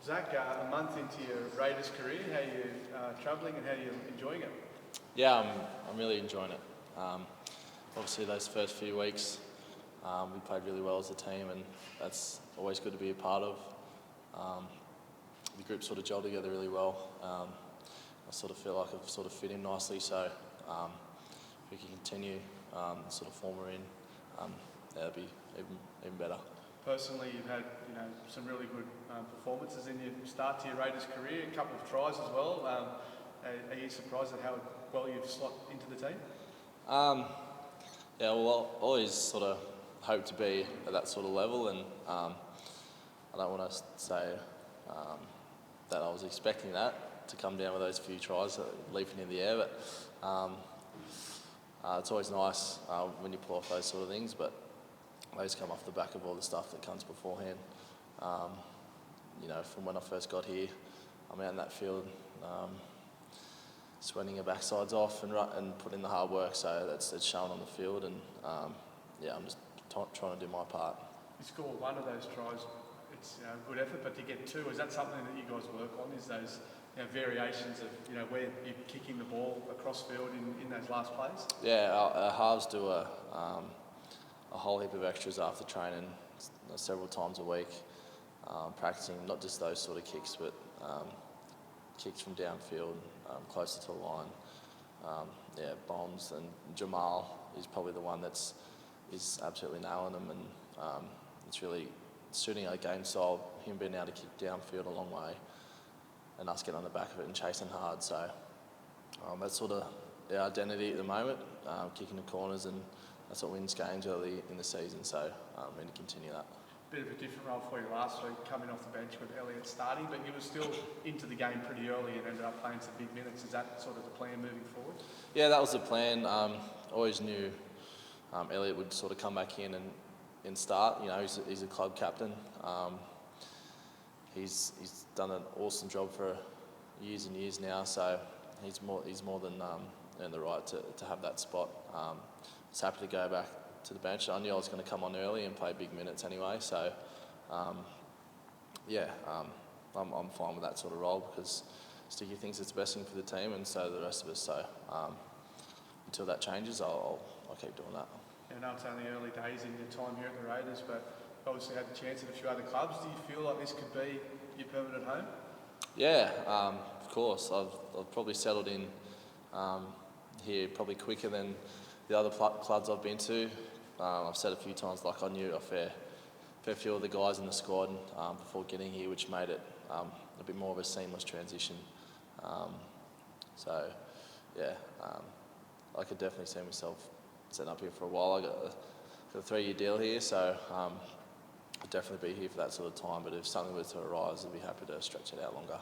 Zac, a month into your Raiders career, how are you travelling and how are you enjoying it? Yeah, I'm really enjoying it. Obviously, those first few weeks, we played really well as a team, and that's always good to be a part of. The group sort of gelled together really well. I sort of feel like I've sort of fit in nicely, so if we can continue the sort of form we're in, that'd be even better. Personally, you've had some really good performances in your start to your Raiders career, a couple of tries as well. Are you surprised at how well you've slot into the team? Yeah, well, I always sort of hope to be at that sort of level, and I don't want to say that I was expecting that to come down with those few tries leaping in the air, but it's always nice when you pull off those sort of things, but those come off the back of all the stuff that comes beforehand. From when I first got here, I'm out in that field sweating your backsides off and putting in the hard work, so it's shown on the field, and I'm just trying to do my part. You scored one of those tries, it's a good effort, but to get two, is that something that you guys work on, is those variations of where you're kicking the ball across field in those last plays? Yeah, our halves do a whole heap of extras after training several times a week, practicing not just those sort of kicks, but kicks from downfield, closer to the line. Bombs, and Jamal is probably the one is absolutely nailing them, and it's really suiting our game style, him being able to kick downfield a long way and us getting on the back of it and chasing hard. So that's sort of our identity at the moment, kicking the corners, and that's what wins games early in the season, so I'm going to continue that. Bit of a different role for you last week, coming off the bench with Elliott starting, but you were still into the game pretty early and ended up playing some big minutes. Is that sort of the plan moving forward? Yeah, that was the plan. Always knew Elliott would sort of come back in and start. He's a club captain. He's done an awesome job for years and years now, so he's more than earned the right to have that spot. I was happy to go back to the bench. I knew I was going to come on early and play big minutes anyway, so I'm fine with that sort of role, because Sticky thinks it's the best thing for the team, and so do the rest of us. So until that changes, I'll keep doing that. I know it's only early days in your time here at the Raiders, but obviously had the chance at a few other clubs. Do you feel like this could be your permanent home? Yeah, of course. I've probably settled in here probably quicker than the other clubs I've been to. I've said a few times, like, I knew a fair few of the guys in the squad before getting here, which made it a bit more of a seamless transition. I could definitely see myself setting up here for a while. I got a 3-year deal here, so I'll definitely be here for that sort of time, but if something were to arise, I'd be happy to stretch it out longer.